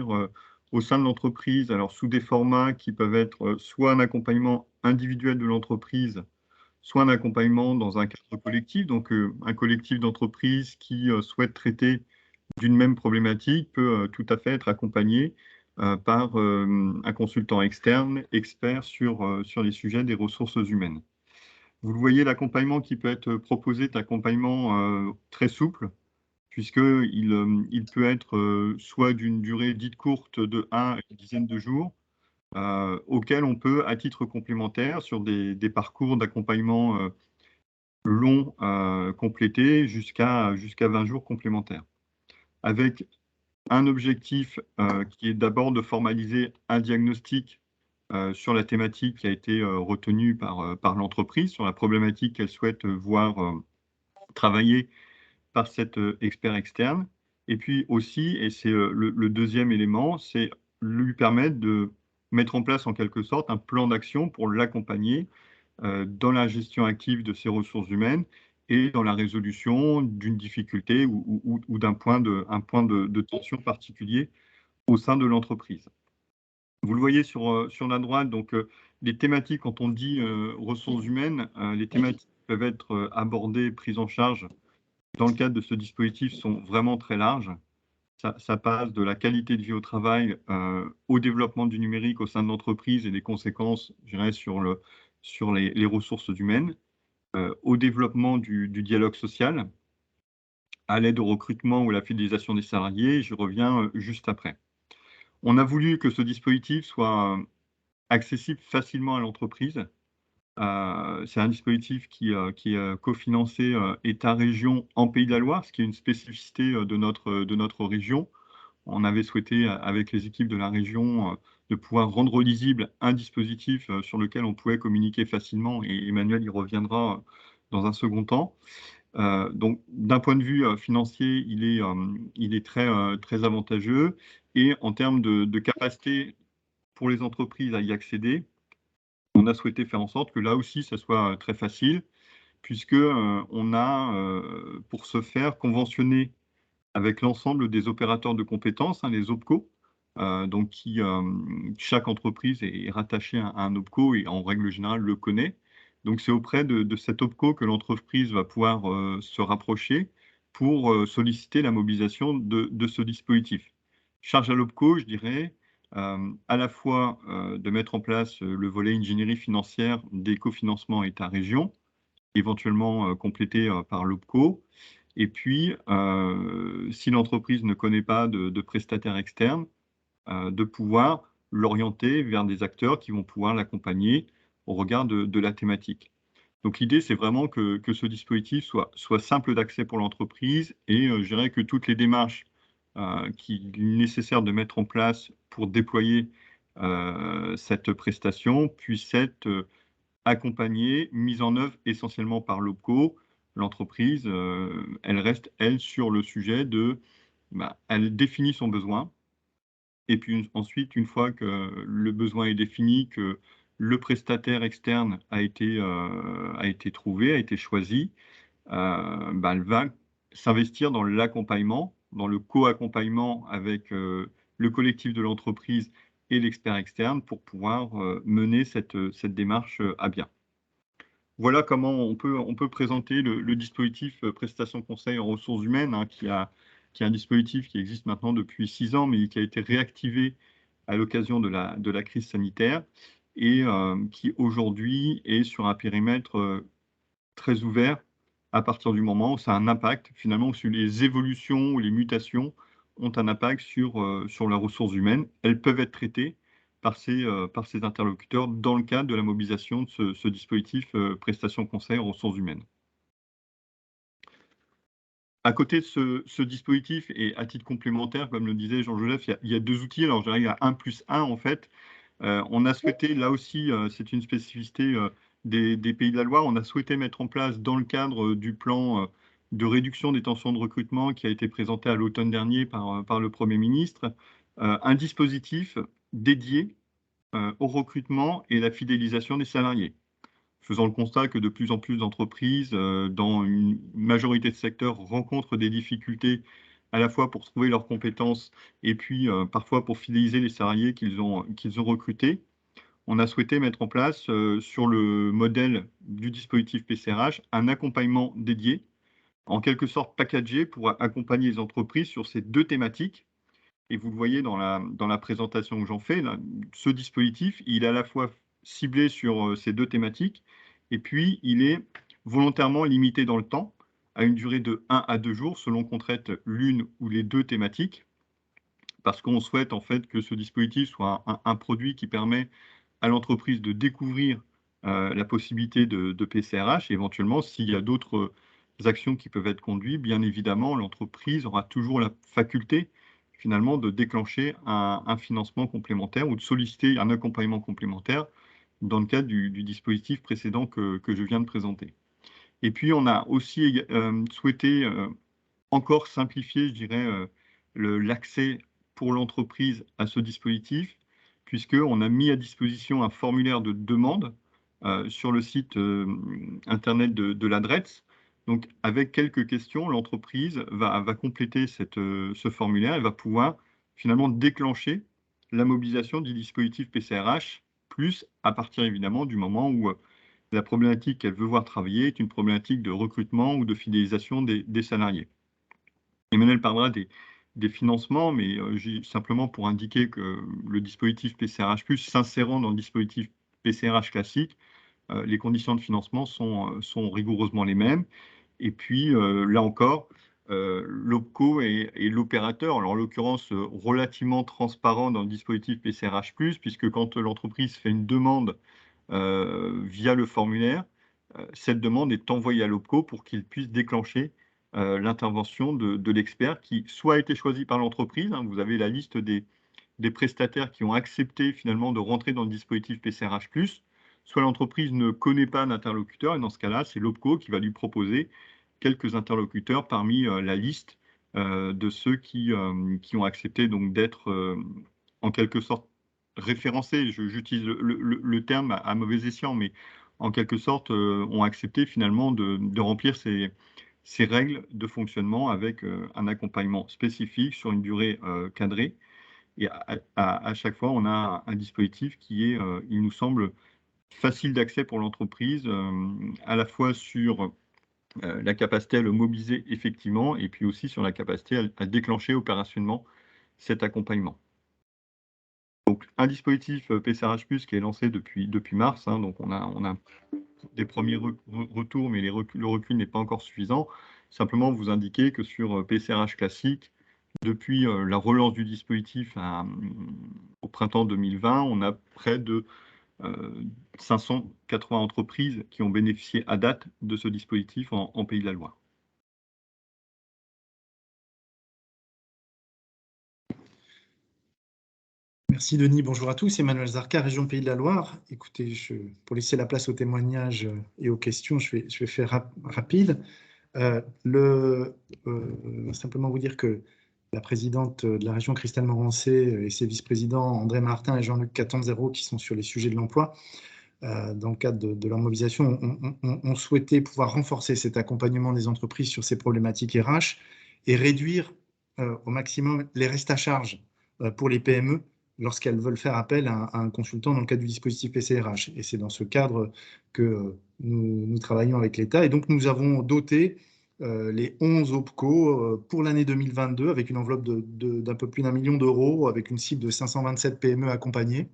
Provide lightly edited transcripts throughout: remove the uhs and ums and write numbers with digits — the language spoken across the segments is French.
intervenir au sein de l'entreprise, alors sous des formats qui peuvent être soit un accompagnement individuel de l'entreprise, soit un accompagnement dans un cadre collectif. Donc, un collectif d'entreprises qui souhaite traiter d'une même problématique peut tout à fait être accompagné par un consultant externe, expert sur les sujets des ressources humaines. Vous le voyez, l'accompagnement qui peut être proposé est un accompagnement très souple, puisqu'il peut être soit d'une durée dite courte de 1 à une dizaine de jours, auquel on peut, à titre complémentaire, sur des parcours d'accompagnement longs, complétés, jusqu'à 20 jours complémentaires. Avec un objectif qui est d'abord de formaliser un diagnostic sur la thématique qui a été retenue par l'entreprise, sur la problématique qu'elle souhaite voir travailler par cet expert externe. Et puis aussi, et c'est le deuxième élément, c'est lui permettre de mettre en place en quelque sorte un plan d'action pour l'accompagner dans la gestion active de ses ressources humaines et dans la résolution d'une difficulté ou d'un point de tension particulier au sein de l'entreprise. Vous le voyez sur la droite, donc les thématiques, quand on dit ressources humaines, les thématiques peuvent être abordées, prises en charge dans le cadre de ce dispositif sont vraiment très larges. Ça passe de la qualité de vie au travail au développement du numérique au sein de l'entreprise et des conséquences, je dirais, sur les ressources humaines, au développement du dialogue social, à l'aide au recrutement ou à la fidélisation des salariés. J'y reviens juste après. On a voulu que ce dispositif soit accessible facilement à l'entreprise. C'est un dispositif qui est cofinancé État-région en Pays de la Loire, ce qui est une spécificité de notre région. On avait souhaité, avec les équipes de la région, de pouvoir rendre lisible un dispositif sur lequel on pouvait communiquer facilement, et Emmanuel y reviendra dans un second temps. Donc, d'un point de vue financier, il est très avantageux, et en termes de capacité pour les entreprises à y accéder, on a souhaité faire en sorte que là aussi, ça soit très facile, puisque on a, pour ce faire, conventionné avec l'ensemble des opérateurs de compétences, hein, les OPCO, donc chaque entreprise est rattachée à un OPCO et en règle générale le connaît. Donc c'est auprès de cet OPCO que l'entreprise va pouvoir se rapprocher pour solliciter la mobilisation de ce dispositif. Charge à l'OPCO, je dirais, à la fois de mettre en place le volet ingénierie financière des cofinancements État-région, éventuellement complété par l'OPCO. Et puis, si l'entreprise ne connaît pas de prestataire externe, de pouvoir l'orienter vers des acteurs qui vont pouvoir l'accompagner au regard de la thématique. Donc l'idée, c'est vraiment que ce dispositif soit simple d'accès pour l'entreprise, et je dirais que toutes les démarches qu'il est nécessaire de mettre en place pour déployer cette prestation puissent être accompagnée, mise en œuvre essentiellement par l'OPCO. L'entreprise, elle reste, elle, sur le sujet elle définit son besoin, et puis ensuite, une fois que le besoin est défini, que le prestataire externe a été trouvé, a été choisi, elle va s'investir dans l'accompagnement, dans le co-accompagnement avec le collectif de l'entreprise et l'expert externe pour pouvoir mener cette démarche à bien. Voilà comment on peut présenter le dispositif prestation conseil en ressources humaines, hein, qui est un dispositif qui existe maintenant depuis 6 ans, mais qui a été réactivé à l'occasion de la crise sanitaire, et qui aujourd'hui est sur un périmètre très ouvert à partir du moment où ça a un impact, finalement, sur les évolutions ou les mutations ont un impact sur les ressources humaines. Elles peuvent être traitées par ces interlocuteurs dans le cadre de la mobilisation de ce dispositif prestation conseil en ressources humaines. À côté de ce dispositif, et à titre complémentaire, comme le disait Jean-Joseph, il y a 2 outils. Alors je dirais, il y a 1+1 en fait. On a souhaité, là aussi, c'est une spécificité des Pays de la Loire, on a souhaité mettre en place, dans le cadre du plan de réduction des tensions de recrutement qui a été présenté à l'automne dernier par le Premier ministre, un dispositif dédié au recrutement et la fidélisation des salariés. Faisant le constat que de plus en plus d'entreprises, dans une majorité de secteurs, rencontrent des difficultés à la fois pour trouver leurs compétences et puis parfois pour fidéliser les salariés qu'ils ont recrutés. On a souhaité mettre en place, sur le modèle du dispositif PCRH, un accompagnement dédié, en quelque sorte packagé pour accompagner les entreprises sur ces 2 thématiques. Et vous le voyez dans la présentation que j'en fais, là, ce dispositif, il est à la fois ciblé sur, ces 2 thématiques et puis il est volontairement limité dans le temps, à une durée de 1 à 2 jours selon qu'on traite l'une ou les 2 thématiques. Parce qu'on souhaite en fait que ce dispositif soit un produit qui permet à l'entreprise de découvrir, la possibilité de PCRH et éventuellement s'il y a d'autres actions qui peuvent être conduites, bien évidemment, l'entreprise aura toujours la faculté finalement de déclencher un financement complémentaire ou de solliciter un accompagnement complémentaire dans le cadre du dispositif précédent que je viens de présenter. Et puis on a aussi souhaité, encore simplifier, je dirais, l'accès pour l'entreprise à ce dispositif, puisqu'on a mis à disposition un formulaire de demande sur le site internet de l'ADRETS. Donc, avec quelques questions, l'entreprise va compléter ce formulaire et va pouvoir finalement déclencher la mobilisation du dispositif PCRH, plus à partir évidemment du moment où la problématique qu'elle veut voir travailler est une problématique de recrutement ou de fidélisation des salariés. Emmanuel parlera des financements, mais simplement pour indiquer que le dispositif PCRH+, s'insérant dans le dispositif PCRH classique, les conditions de financement sont rigoureusement les mêmes. Et puis, là encore, l'OPCO et l'opérateur, alors en l'occurrence relativement transparent dans le dispositif PCRH+, puisque quand l'entreprise fait une demande via le formulaire, cette demande est envoyée à l'OPCO pour qu'il puisse déclencher l'intervention de l'expert qui soit a été choisi par l'entreprise, hein, vous avez la liste des prestataires qui ont accepté finalement de rentrer dans le dispositif PCRH+, soit l'entreprise ne connaît pas d'interlocuteur, et dans ce cas-là, c'est l'OPCO qui va lui proposer quelques interlocuteurs parmi la liste de ceux qui ont accepté donc d'être en quelque sorte référencés. J'utilise le terme à mauvais escient, mais en quelque sorte ont accepté finalement de remplir ces règles de fonctionnement avec un accompagnement spécifique sur une durée cadrée. Et à chaque fois, on a un dispositif qui est, il nous semble, facile d'accès pour l'entreprise, à la fois sur la capacité à le mobiliser effectivement, et puis aussi sur la capacité à déclencher opérationnellement cet accompagnement. Donc un dispositif PCRH+, qui est lancé depuis mars, hein, donc on a des premiers retours, mais le recul n'est pas encore suffisant. Simplement vous indiquer que sur PCRH classique, depuis la relance du dispositif au printemps 2020, on a près de 580 entreprises qui ont bénéficié à date de ce dispositif en Pays de la Loire. Merci Denis, bonjour à tous. Emmanuel Zarka, région Pays de la Loire. Écoutez, pour laisser la place aux témoignages et aux questions, je vais faire rapide. Simplement vous dire que la présidente de la région, Christelle Morancé, et ses vice-présidents, André Martin et Jean-Luc Catanzero, qui sont sur les sujets de l'emploi, dans le cadre de leur mobilisation, ont souhaité pouvoir renforcer cet accompagnement des entreprises sur ces problématiques RH et réduire au maximum les restes à charge pour les PME lorsqu'elles veulent faire appel à un consultant dans le cadre du dispositif PCRH. Et c'est dans ce cadre que nous travaillons avec l'État. Et donc, nous avons doté les 11 OPCO pour l'année 2022 avec une enveloppe d'un peu plus d'1 million d'euros, avec une cible de 527 PME accompagnées.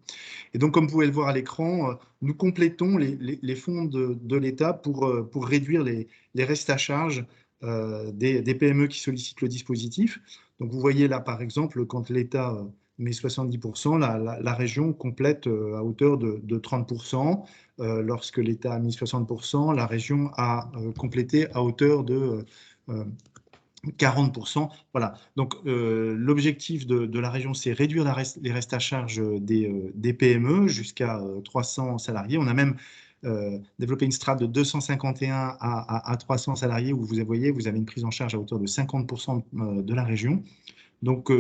Et donc, comme vous pouvez le voir à l'écran, nous complétons les fonds de l'État pour réduire les restes à charge des PME qui sollicitent le dispositif. Donc, vous voyez là, par exemple, quand l'État met 70%, la région complète à hauteur de 30%. Lorsque l'État a mis 60%, la région a complété à hauteur de 40%. Voilà. Donc, l'objectif de la région, c'est réduire les restes à charge des PME jusqu'à 300 salariés. On a même développé une strate de 251 à 300 salariés où vous voyez, vous avez une prise en charge à hauteur de 50% de la région. Donc,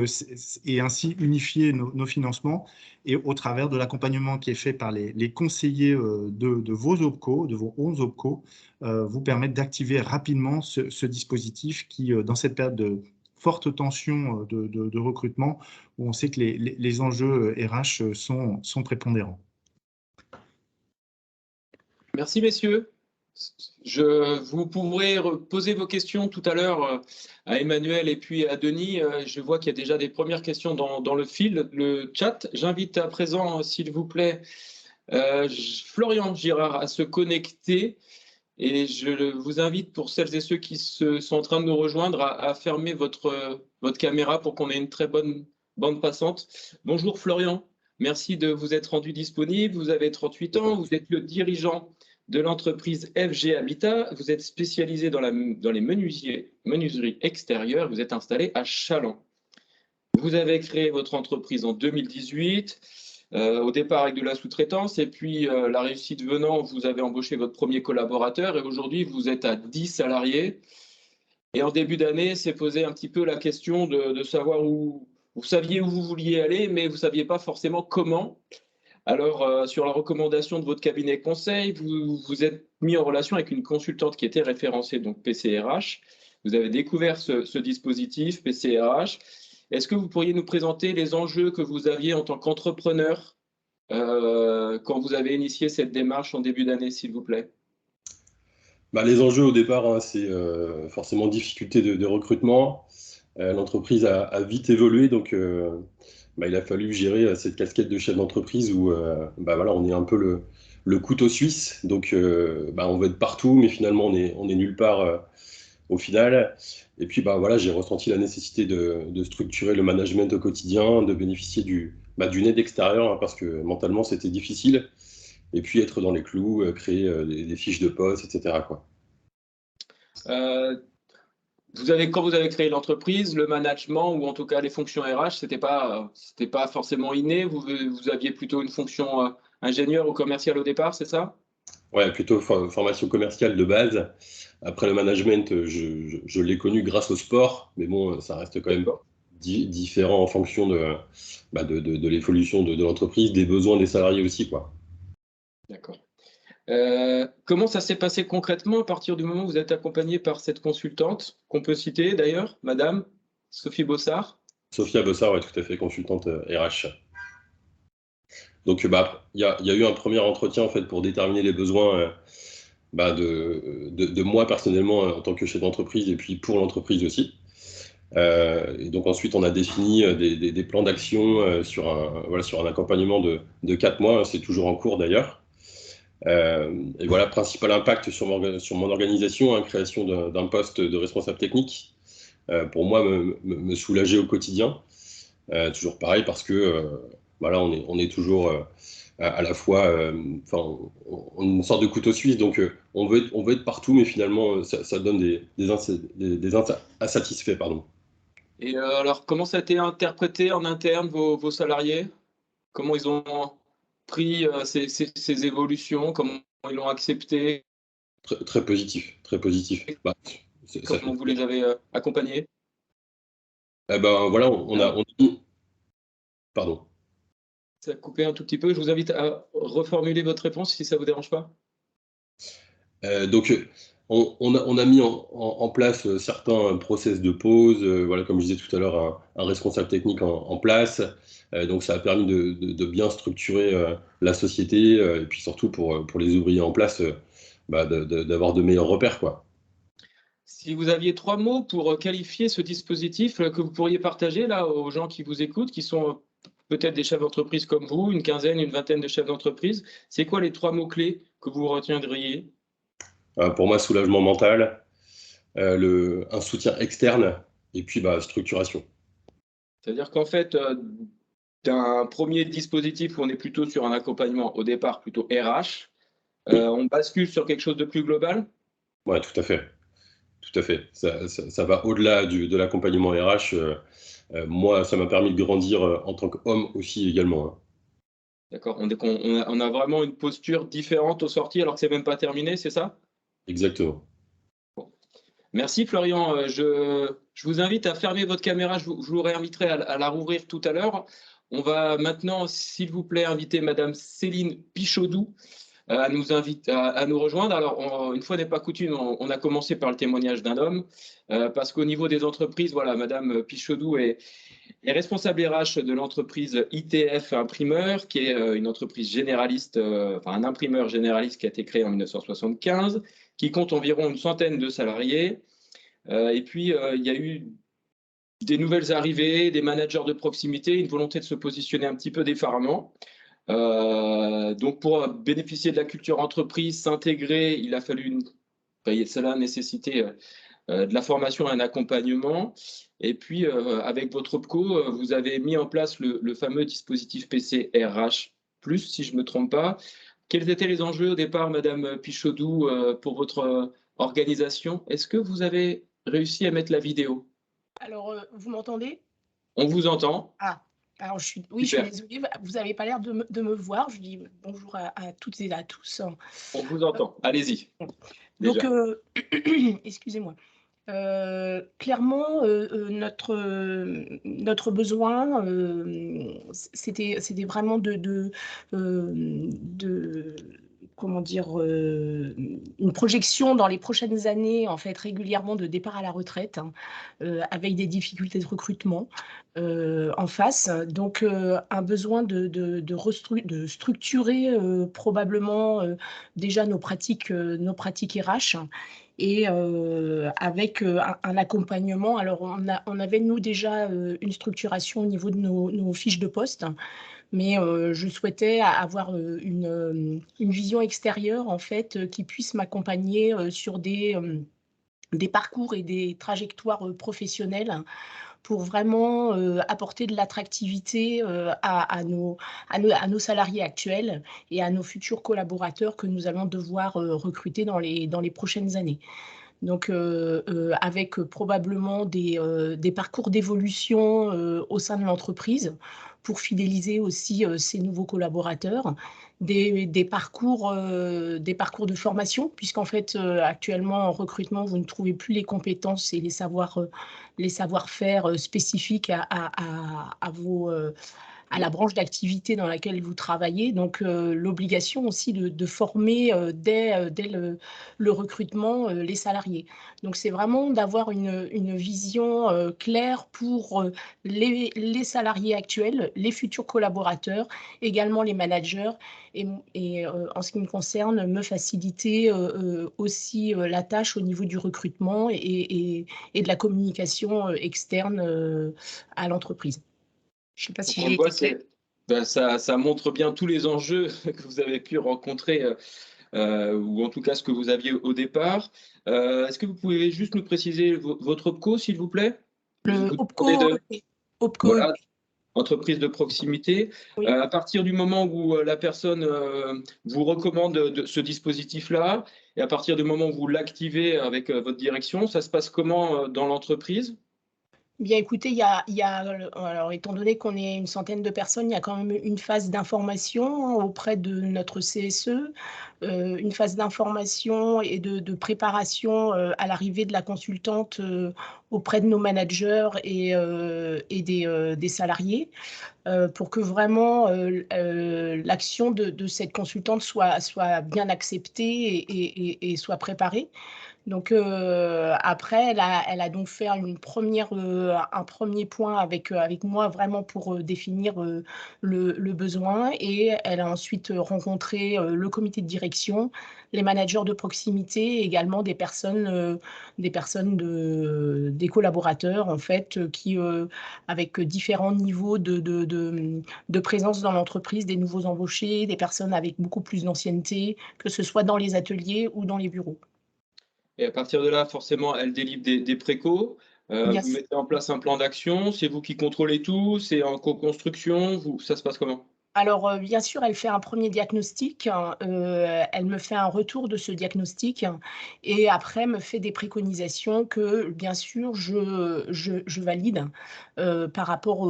et ainsi unifier nos financements et au travers de l'accompagnement qui est fait par les conseillers de vos OPCO, de vos 11 OPCO, vous permettre d'activer rapidement ce dispositif qui, dans cette période de forte tension de recrutement, où on sait que les enjeux RH sont prépondérants. Merci, messieurs. Vous pourrez poser vos questions tout à l'heure à Emmanuel et puis à Denis. Je vois qu'il y a déjà des premières questions dans le fil, le chat. J'invite à présent, s'il vous plaît, Florian Girard à se connecter. Et je vous invite, pour celles et ceux qui sont en train de nous rejoindre, à fermer votre caméra pour qu'on ait une très bonne bande passante. Bonjour Florian, merci de vous être rendu disponible. Vous avez 38 ans, vous êtes le dirigeant de l'entreprise FG Habitat. Vous êtes spécialisé dans les menuiseries extérieures. Vous êtes installé à Challans. Vous avez créé votre entreprise en 2018. Au départ avec de la sous-traitance, et puis la réussite venant, vous avez embauché votre premier collaborateur, et aujourd'hui, vous êtes à 10 salariés. Et en début d'année, s'est posé un petit peu la question de savoir où vous saviez où vous vouliez aller, mais vous ne saviez pas forcément comment. Alors, sur la recommandation de votre cabinet conseil, vous vous êtes mis en relation avec une consultante qui était référencée, donc PCRH. Vous avez découvert ce dispositif PCRH. Est-ce que vous pourriez nous présenter les enjeux que vous aviez en tant qu'entrepreneur quand vous avez initié cette démarche en début d'année, s'il vous plaît? Les enjeux au départ, hein, c'est forcément difficulté de recrutement. L'entreprise a vite évolué, donc il a fallu gérer cette casquette de chef d'entreprise où voilà, on est un peu le couteau suisse. Donc on veut être partout, mais finalement on est nulle part au final. Et puis voilà, j'ai ressenti la nécessité de structurer le management au quotidien, de bénéficier d'une aide extérieure, hein, parce que mentalement c'était difficile. Et puis être dans les clous, créer des fiches de poste, etc. quoi. Quand vous avez créé l'entreprise, le management, ou en tout cas les fonctions RH, c'était pas forcément inné. Vous aviez plutôt une fonction ingénieur ou commercial au départ, c'est ça? Ouais, plutôt formation commerciale de base. Après le management, je l'ai connu grâce au sport, mais bon, ça reste quand même différent en fonction de l'évolution de l'entreprise, des besoins des salariés aussi, quoi. D'accord. Comment ça s'est passé concrètement à partir du moment où vous êtes accompagné par cette consultante, qu'on peut citer d'ailleurs, Madame Sophie Bossard? Sophia Bossard, ouais, tout à fait, consultante RH. Donc, il y a eu un premier entretien en fait pour déterminer les besoins de moi personnellement en tant que chef d'entreprise, et puis pour l'entreprise aussi. Et donc ensuite, on a défini des plans d'action sur un accompagnement de 4 mois. C'est toujours en cours d'ailleurs. Et voilà, principal impact sur mon organisation, hein, création d'un poste de responsable technique. Pour moi, me soulager au quotidien. Toujours pareil, parce que voilà, on est toujours à la fois, on est une sorte de couteau suisse, donc on veut être partout, mais finalement, ça donne des insatisfaits, pardon. Et alors, comment ça a été interprété en interne, vos salariés? Comment ils ont pris ces évolutions? Comment ils l'ont accepté? Très, très positif, très positif. Comment vous les avez accompagnés? Voilà, pardon. Ça a coupé un tout petit peu. Je vous invite à reformuler votre réponse si ça ne vous dérange pas. Donc, on a mis en place certains process de pause, voilà, comme je disais tout à l'heure, un responsable technique en place. Donc, ça a permis de bien structurer la société, et puis surtout pour les ouvriers en place, d'avoir de meilleurs repères, quoi. Si vous aviez 3 mots pour qualifier ce dispositif que vous pourriez partager là aux gens qui vous écoutent, qui sont peut-être des chefs d'entreprise comme vous, une quinzaine, une vingtaine de chefs d'entreprise, c'est quoi les 3 mots-clés que vous retiendriez? Pour moi, soulagement mental, un soutien externe, et puis structuration. C'est-à-dire qu'en fait, d'un premier dispositif où on est plutôt sur un accompagnement au départ plutôt RH, on bascule sur quelque chose de plus global? Ouais, tout à fait. Tout à fait. Ça va au-delà de l'accompagnement RH. Moi, ça m'a permis de grandir en tant qu'homme aussi également, hein. D'accord. On a vraiment une posture différente aux sorties alors que c'est même pas terminé, c'est ça? Exactement. Bon. Merci Florian. Je vous invite à fermer votre caméra. Je vous réinviterai à la rouvrir tout à l'heure. On va maintenant, s'il vous plaît, inviter Madame Céline Pichaudou à nous rejoindre. Alors, une fois n'est pas coutume, on a commencé par le témoignage d'un homme, parce qu'au niveau des entreprises, voilà, Madame Pichaudou est responsable RH de l'entreprise ITF Imprimeur, qui est une entreprise généraliste, enfin un imprimeur généraliste qui a été créé en 1975, qui compte environ une centaine de salariés. Et puis, il y a eu des nouvelles arrivées, des managers de proximité, une volonté de se positionner un petit peu différemment. Donc, pour bénéficier de la culture entreprise, s'intégrer, il a fallu cela a nécessité de la formation et un accompagnement. Et puis, avec votre OPCO, vous avez mis en place le fameux dispositif PC RH+, si je ne me trompe pas. Quels étaient les enjeux au départ, Madame Pichaudou, pour votre organisation? Est-ce que vous avez réussi à mettre la vidéo? Alors, vous m'entendez? On vous entend. Ah, alors oui, je suis désolée, vous n'avez pas l'air de me voir. Je dis bonjour à toutes et à tous. On vous entend, allez-y. Donc, excusez-moi. Clairement, notre besoin, c'était vraiment de comment dire, une projection dans les prochaines années, en fait, régulièrement de départ à la retraite, hein, avec des difficultés de recrutement en face. Donc, un besoin de structurer probablement déjà nos pratiques RH. Et avec un accompagnement. Alors, on avait, nous, déjà une structuration au niveau de nos fiches de poste, mais je souhaitais avoir une vision extérieure, en fait, qui puisse m'accompagner sur des parcours et des trajectoires professionnelles pour vraiment apporter de l'attractivité à nos salariés actuels et à nos futurs collaborateurs que nous allons devoir recruter dans les prochaines années. Donc, avec probablement des parcours d'évolution au sein de l'entreprise pour fidéliser aussi ces nouveaux collaborateurs, des parcours de formation, puisqu'en fait, actuellement, en recrutement, vous ne trouvez plus les compétences et les savoir-faire spécifiques à la branche d'activité dans laquelle vous travaillez. Donc, l'obligation aussi de former dès le recrutement les salariés. Donc, c'est vraiment d'avoir une vision claire pour les salariés actuels, les futurs collaborateurs, également les managers. Et en ce qui me concerne, me faciliter aussi la tâche au niveau du recrutement et de la communication externe à l'entreprise. Je ne sais pas si j'ai été claire. Ça montre bien tous les enjeux que vous avez pu rencontrer, ou en tout cas ce que vous aviez au départ. Est-ce que vous pouvez juste nous préciser votre OPCO, s'il vous plaît? Le OPCO, voilà, entreprise de proximité. Oui. À partir du moment où la personne vous recommande ce dispositif-là, et à partir du moment où vous l'activez avec votre direction, ça se passe comment dans l'entreprise? Bien, écoutez, alors, étant donné qu'on est une centaine de personnes, il y a quand même une phase d'information auprès de notre CSE, une phase d'information et de préparation à l'arrivée de la consultante auprès de nos managers et des salariés, pour que vraiment l'action de cette consultante soit bien acceptée et soit préparée. Donc, après, elle a donc fait un premier point avec moi, vraiment pour définir le besoin. Et elle a ensuite rencontré le comité de direction, les managers de proximité et également des collaborateurs, en fait, qui, avec différents niveaux de présence dans l'entreprise, des nouveaux embauchés, des personnes avec beaucoup plus d'ancienneté, que ce soit dans les ateliers ou dans les bureaux. Et à partir de là, forcément, elle délivre des précos. Yes. Vous mettez en place un plan d'action. C'est vous qui contrôlez tout. C'est en co-construction. Ça se passe comment? Alors, bien sûr, elle fait un premier diagnostic, elle me fait un retour de ce diagnostic et après me fait des préconisations que, bien sûr, je valide par rapport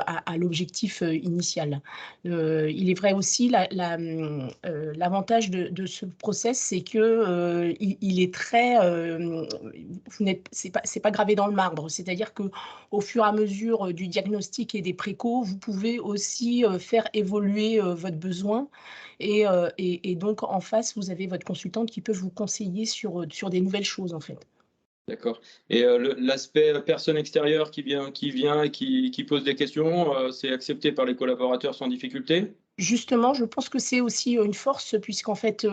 à l'objectif initial. Il est vrai aussi, l'avantage de ce process, c'est que il est très, c'est pas gravé dans le marbre. C'est-à-dire qu'au fur et à mesure du diagnostic et des précos, vous pouvez aussi faire évoluer évoluer votre besoin. Et donc, en face, vous avez votre consultante qui peut vous conseiller sur des nouvelles choses, en fait. D'accord. Et l'aspect personne extérieure qui vient et qui pose des questions, c'est accepté par les collaborateurs sans difficulté? Justement, je pense que c'est aussi une force puisqu'en fait,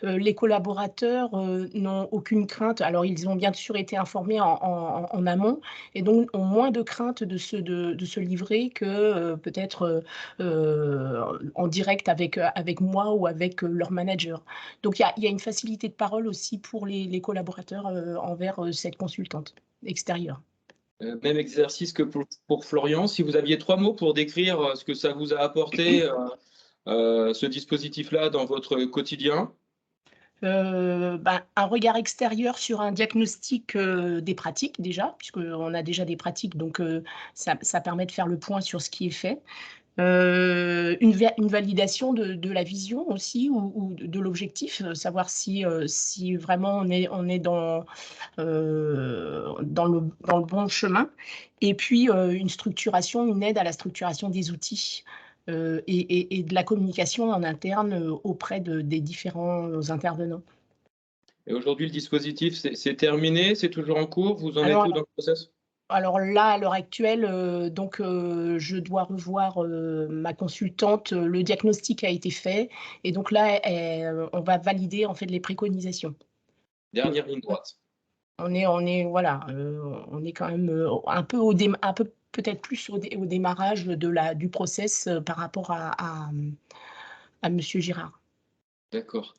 les collaborateurs n'ont aucune crainte. Alors, ils ont bien sûr été informés en amont et donc ont moins de crainte de se livrer que peut-être en direct avec moi ou avec leur manager. Donc, il y a une facilité de parole aussi pour les collaborateurs envers cette consultante extérieure. Même exercice que pour Florian. Si vous aviez 3 mots pour décrire ce que ça vous a apporté, ce dispositif-là dans votre quotidien? Un regard extérieur sur un diagnostic des pratiques déjà, puisqu'on a déjà des pratiques, donc ça permet de faire le point sur ce qui est fait. Une validation de la vision aussi ou de l'objectif, savoir si vraiment on est dans le bon chemin. Et puis une structuration, une aide à la structuration des outils et de la communication en interne auprès des différents intervenants. Et aujourd'hui, le dispositif, c'est terminé? C'est toujours en cours? Vous en êtes Alors où dans le process? Alors là, à l'heure actuelle, je dois revoir ma consultante. Le diagnostic a été fait et donc là, on va valider en fait les préconisations. Dernière ligne droite. On est voilà, on est quand même un peu peut-être plus au démarrage du process par rapport à Monsieur Girard. D'accord.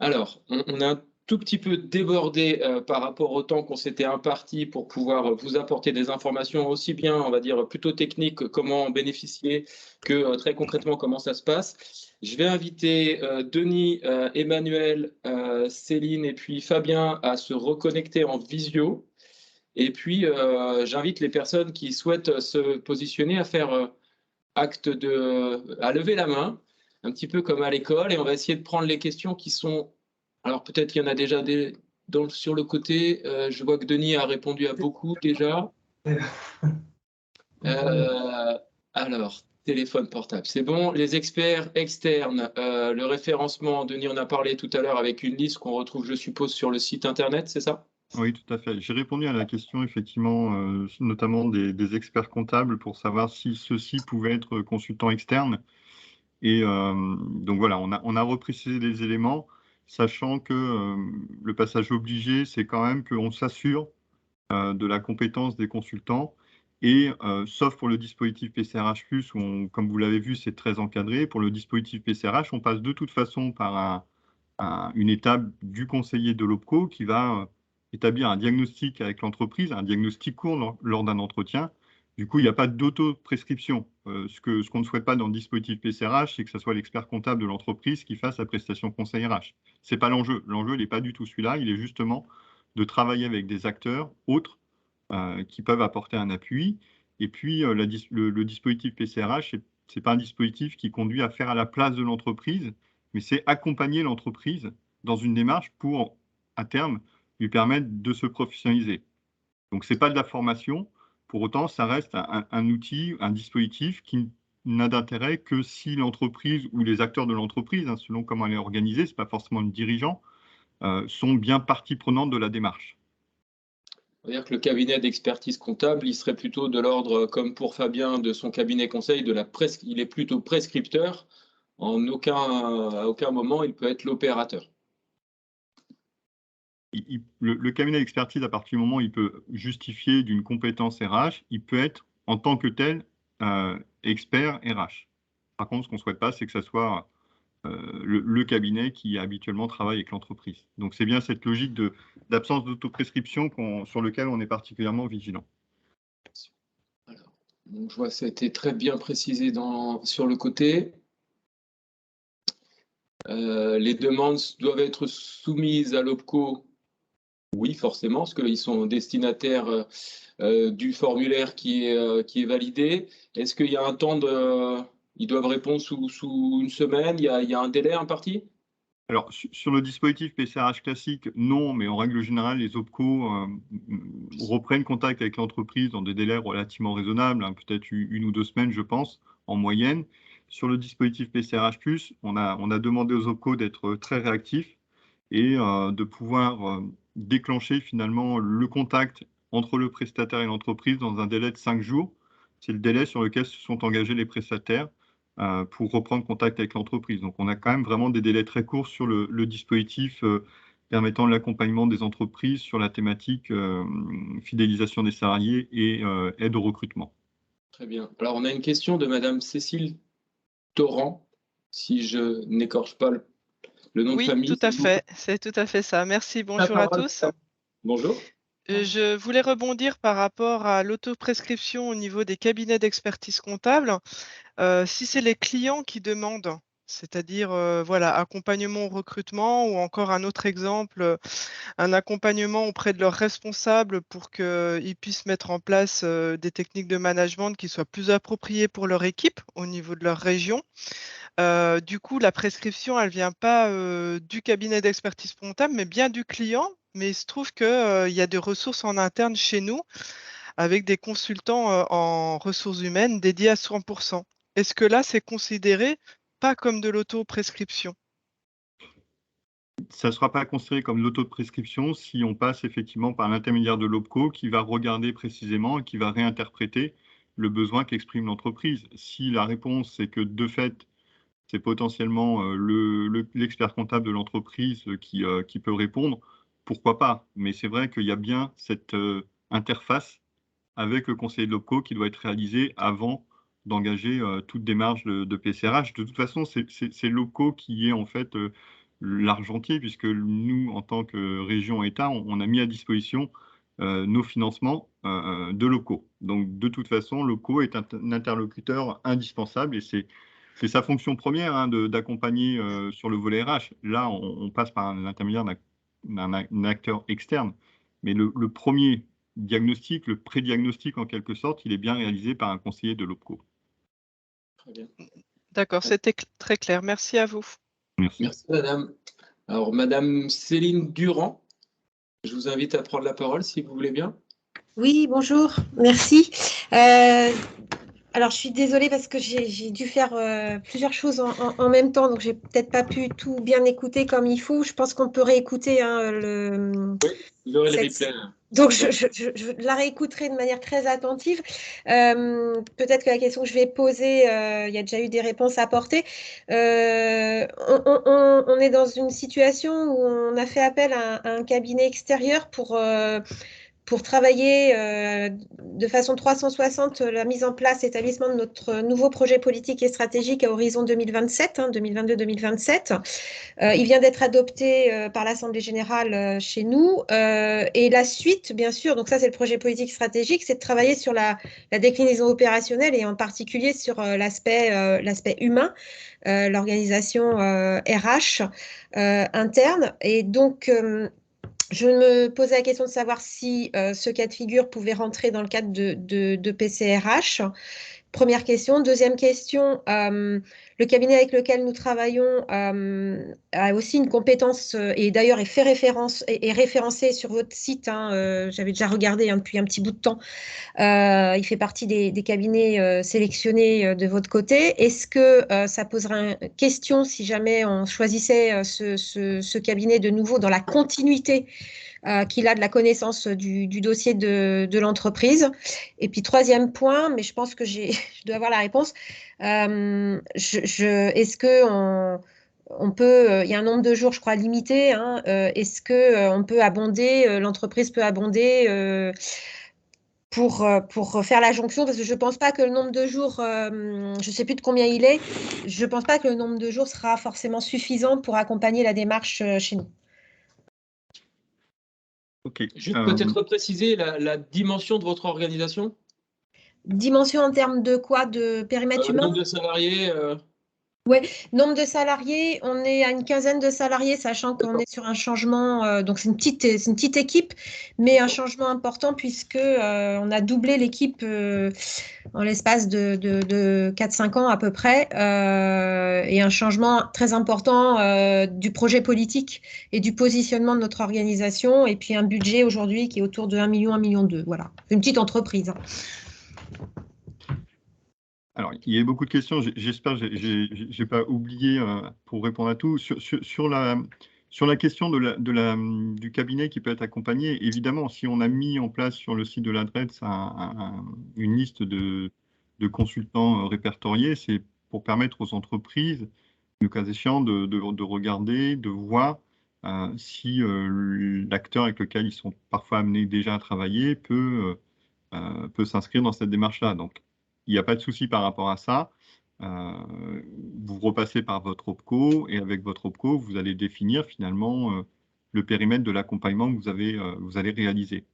Alors, on a un tout petit peu débordé par rapport au temps qu'on s'était imparti pour pouvoir vous apporter des informations aussi bien, on va dire, plutôt techniques, comment en bénéficier, que très concrètement comment ça se passe. Je vais inviter Denis, Emmanuel, Céline et puis Fabien à se reconnecter en visio. Et puis, j'invite les personnes qui souhaitent se positionner à faire à lever la main, un petit peu comme à l'école, et on va essayer de prendre les questions qui sont. Alors peut-être qu'il y en a déjà sur le côté. Je vois que Denis a répondu à beaucoup déjà. Alors, téléphone portable, c'est bon. Les experts externes, le référencement, Denis en a parlé tout à l'heure avec une liste qu'on retrouve, je suppose, sur le site internet, c'est ça? Oui, tout à fait. J'ai répondu à la question, effectivement, notamment des experts comptables pour savoir si ceux-ci pouvaient être consultants externes. Et donc voilà, on a reprécisé les éléments, sachant que le passage obligé, c'est quand même qu'on s'assure de la compétence des consultants. Et sauf pour le dispositif PCRH+, où comme vous l'avez vu, c'est très encadré. Pour le dispositif PCRH, on passe de toute façon par une étape du conseiller de l'OPCO qui va établir un diagnostic avec l'entreprise, un diagnostic court lors d'un entretien. Du coup, il n'y a pas d'auto-prescription. Ce qu'on ne souhaite pas dans le dispositif PCRH, c'est que ce soit l'expert comptable de l'entreprise qui fasse la prestation conseil RH. Ce n'est pas l'enjeu. L'enjeu, il n'est pas du tout celui-là. Il est justement de travailler avec des acteurs autres qui peuvent apporter un appui. Et puis, le dispositif PCRH, ce n'est pas un dispositif qui conduit à faire à la place de l'entreprise, mais c'est accompagner l'entreprise dans une démarche pour, à terme, lui permettre de se professionnaliser. Donc, ce n'est pas de la formation. Pour autant, ça reste un outil, un dispositif qui n'a d'intérêt que si l'entreprise ou les acteurs de l'entreprise, selon comment elle est organisée, ce n'est pas forcément le dirigeant, sont bien partie prenante de la démarche. C'est-à-dire que le cabinet d'expertise comptable, il serait plutôt de l'ordre, comme pour Fabien, de son cabinet conseil, il est plutôt prescripteur. À aucun moment, il peut être l'opérateur. Le cabinet d'expertise, à partir du moment où il peut justifier d'une compétence RH, il peut être en tant que tel expert RH. Par contre, ce qu'on ne souhaite pas, c'est que ce soit le cabinet qui habituellement travaille avec l'entreprise. Donc c'est bien cette logique d'absence d'autoprescription sur lequel on est particulièrement vigilant. Alors, donc je vois que ça a été très bien précisé sur le côté. Les demandes doivent être soumises à l'OPCO. Oui, forcément, parce qu'ils sont destinataires du formulaire qui est validé. Est-ce qu'il y a un temps ils doivent répondre sous une semaine? Il y a un délai imparti? Alors, sur le dispositif PCRH classique, non, mais en règle générale, les OPCO reprennent contact avec l'entreprise dans des délais relativement raisonnables, peut-être 1 ou 2 semaines, je pense, en moyenne. sur le dispositif PCRH+, on a demandé aux OPCO d'être très réactifs et de pouvoir déclencher finalement le contact entre le prestataire et l'entreprise dans un délai de 5 jours. C'est le délai sur lequel se sont engagés les prestataires pour reprendre contact avec l'entreprise. Donc, on a quand même vraiment des délais très courts sur le dispositif permettant l'accompagnement des entreprises sur la thématique fidélisation des salariés et aide au recrutement. Très bien. Alors, on a une question de Madame Cécile Torrent, si je n'écorche pas le nom de famille. Oui, tout à fait. C'est tout à fait ça. Merci. Bonjour à tous. Bonjour. Je voulais rebondir par rapport à l'autoprescription au niveau des cabinets d'expertise comptable. Si c'est les clients qui demandent, c'est-à-dire voilà, accompagnement au recrutement ou encore un autre exemple, un accompagnement auprès de leurs responsables pour qu'ils puissent mettre en place des techniques de management qui soient plus appropriées pour leur équipe au niveau de leur région. Du coup, la prescription, elle ne vient pas du cabinet d'expertise comptable, mais bien du client. Mais il se trouve qu'il y a des ressources en interne chez nous avec des consultants en ressources humaines dédiés à 100%. Est-ce que là, c'est considéré pas comme de l'autoprescription? Ça ne sera pas considéré comme l'autoprescription si on passe effectivement par l'intermédiaire de l'OPCO qui va regarder précisément et qui va réinterpréter le besoin qu'exprime l'entreprise. Si la réponse est que de fait, c'est potentiellement l'expert comptable de l'entreprise qui peut répondre, pourquoi pas? Mais c'est vrai qu'il y a bien cette interface avec le conseiller de l'OPCO qui doit être réalisée avant d'engager toute démarche de PCRH. De toute façon, c'est l'OPCO qui est en fait l'argentier, puisque nous, en tant que région État, on a mis à disposition nos financements de l'OPCO. Donc, de toute façon, l'OPCO est un interlocuteur indispensable et c'est sa fonction première d'accompagner sur le volet RH. Là, on passe par l'intermédiaire d'un acteur externe. Mais le premier diagnostic, le pré-diagnostic en quelque sorte, il est bien réalisé par un conseiller de l'OPCO. Très bien. D'accord, c'était très clair. Merci à vous. Merci. Merci, madame. Alors, madame Céline Durand, je vous invite à prendre la parole si vous voulez bien. Oui, bonjour, merci. Alors, je suis désolée parce que j'ai dû faire plusieurs choses en même temps, donc j'ai peut-être pas pu tout bien écouter comme il faut. Je pense qu'on peut réécouter Oui, vous aurez le replay. Donc, je la réécouterai de manière très attentive. Peut-être que la question que je vais poser, il y a déjà eu des réponses apportées. On est dans une situation où on a fait appel à un cabinet extérieur pour travailler de façon 360 la mise en place, l'établissement de notre nouveau projet politique et stratégique à horizon 2027, 2022-2027. Il vient d'être adopté par l'Assemblée générale chez nous. Et la suite, bien sûr, donc ça c'est le projet politique stratégique, c'est de travailler sur la déclinaison opérationnelle et en particulier sur l'aspect humain, l'organisation RH interne. Et donc, je me posais la question de savoir si ce cas de figure pouvait rentrer dans le cadre de PCRH. Première question. Deuxième question, le cabinet avec lequel nous travaillons a aussi une compétence et d'ailleurs est référencé sur votre site. J'avais déjà regardé depuis un petit bout de temps. Il fait partie des cabinets sélectionnés de votre côté. Est-ce que ça posera une question si jamais on choisissait ce cabinet de nouveau dans la continuité qu'il a de la connaissance du dossier de l'entreprise? Et puis troisième point, mais je pense que je dois avoir la réponse. Est-ce que on peut, il y a un nombre de jours, je crois, limité. Est-ce que on peut abonder, l'entreprise peut abonder pour faire la jonction, parce que je ne pense pas que le nombre de jours, je ne sais plus de combien il est, je ne pense pas que le nombre de jours sera forcément suffisant pour accompagner la démarche chez nous. Ok. Juste peut-être préciser la dimension de votre organisation. Dimension en termes de quoi? De périmètre humain? Nombre de salariés Oui, nombre de salariés, on est à une quinzaine de salariés, sachant qu'on est sur un changement, donc c'est une petite équipe, mais un changement important puisque on a doublé l'équipe en l'espace de 4-5 ans à peu près, et un changement très important du projet politique et du positionnement de notre organisation, et puis un budget aujourd'hui qui est autour de 1 million, 1,2 million. Voilà, une petite entreprise. Alors, il y a beaucoup de questions. J'espère que je n'ai pas oublié pour répondre à tout. Sur la question du cabinet qui peut être accompagné, évidemment, si on a mis en place sur le site de l'adresse une liste de consultants répertoriés, c'est pour permettre aux entreprises, le cas échéant, de regarder, de voir si l'acteur avec lequel ils sont parfois amenés déjà à travailler peut s'inscrire dans cette démarche-là. Donc, il n'y a pas de souci par rapport à ça. Vous repassez par votre OPCO et avec votre OPCO, vous allez définir finalement le périmètre de l'accompagnement que vous allez réaliser.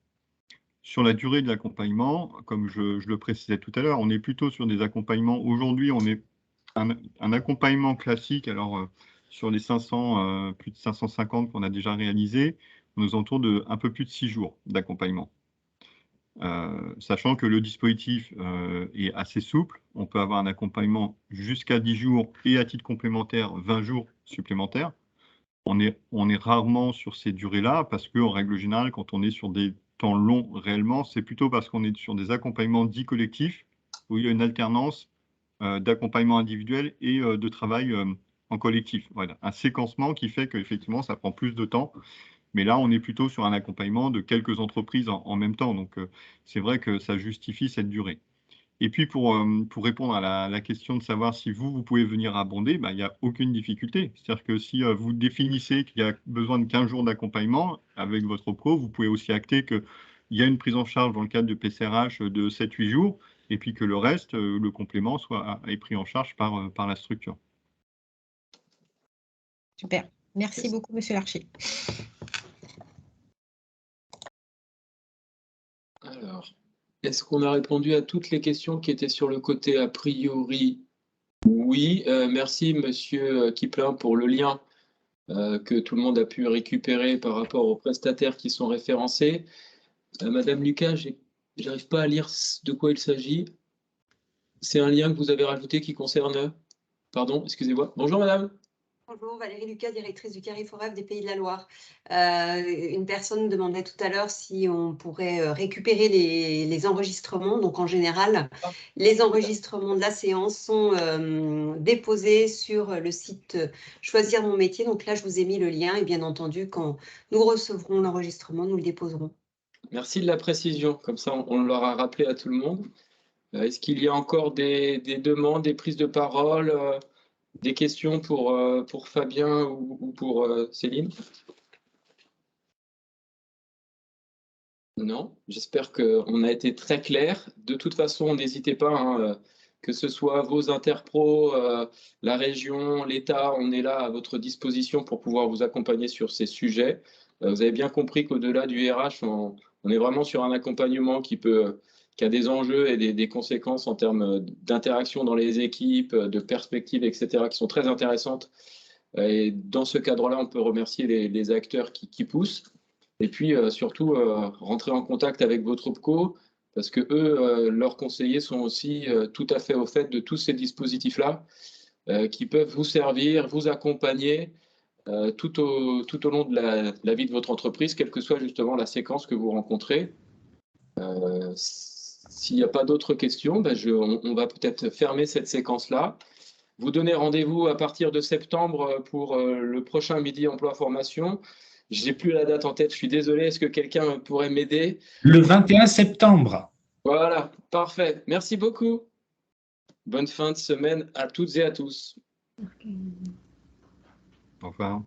Sur la durée de l'accompagnement, comme je le précisais tout à l'heure, on est plutôt sur des accompagnements. Aujourd'hui, on est un accompagnement classique. Alors, sur les 500, plus de 550 qu'on a déjà réalisés, on est aux alentours de un peu plus de 6 jours d'accompagnement. Sachant que le dispositif est assez souple, on peut avoir un accompagnement jusqu'à 10 jours et à titre complémentaire 20 jours supplémentaires. On est rarement sur ces durées-là parce qu'en règle générale, quand on est sur des temps longs réellement, c'est plutôt parce qu'on est sur des accompagnements dits collectifs où il y a une alternance d'accompagnement individuel et de travail en collectif. Voilà, un séquencement qui fait qu'effectivement, ça prend plus de temps. Mais là, on est plutôt sur un accompagnement de quelques entreprises en même temps. Donc, c'est vrai que ça justifie cette durée. Et puis, pour répondre à la question de savoir si vous pouvez venir abonder, il n'y a aucune difficulté. C'est-à-dire que si vous définissez qu'il y a besoin de 15 jours d'accompagnement avec votre OPCO, vous pouvez aussi acter qu'il y a une prise en charge dans le cadre du PCRH de 7-8 jours, et puis que le reste, le complément, est pris en charge par la structure. Super. Merci beaucoup, Monsieur Larcher. Alors, est-ce qu'on a répondu à toutes les questions qui étaient sur le côté a priori? Oui. Merci, Monsieur Kiplin, pour le lien que tout le monde a pu récupérer par rapport aux prestataires qui sont référencés. Madame Lucas, j'arrive pas à lire de quoi il s'agit. C'est un lien que vous avez rajouté qui concerne... Pardon, excusez-moi. Bonjour, madame. Bonjour, Valérie Lucas, directrice du Carrefour des Pays de la Loire. Une personne demandait tout à l'heure si on pourrait récupérer les enregistrements. Donc, en général, les enregistrements de la séance sont déposés sur le site Choisir mon métier. Donc là, je vous ai mis le lien et bien entendu, quand nous recevrons l'enregistrement, nous le déposerons. Merci de la précision. Comme ça, on l'aura rappelé à tout le monde. Est-ce qu'il y a encore des demandes, des prises de parole des questions pour Fabien ou pour Céline? Non, j'espère qu'on a été très clair. De toute façon, n'hésitez pas, que ce soit vos interpros, la région, l'État, on est là à votre disposition pour pouvoir vous accompagner sur ces sujets. Vous avez bien compris qu'au-delà du RH, on est vraiment sur un accompagnement qui a des enjeux et des conséquences en termes d'interaction dans les équipes, de perspectives, etc., qui sont très intéressantes. Et dans ce cadre-là, on peut remercier les acteurs qui poussent. Et puis, surtout, rentrer en contact avec votre OPCO, parce que eux, leurs conseillers sont aussi tout à fait au fait de tous ces dispositifs-là, qui peuvent vous servir, vous accompagner tout au long de la vie de votre entreprise, quelle que soit justement la séquence que vous rencontrez. S'il n'y a pas d'autres questions, on va peut-être fermer cette séquence-là. Vous donnez rendez-vous à partir de septembre pour le prochain Midi Emploi Formation. Je n'ai plus la date en tête, je suis désolé. Est-ce que quelqu'un pourrait m'aider? Le 21 septembre. Voilà, parfait. Merci beaucoup. Bonne fin de semaine à toutes et à tous. Au revoir.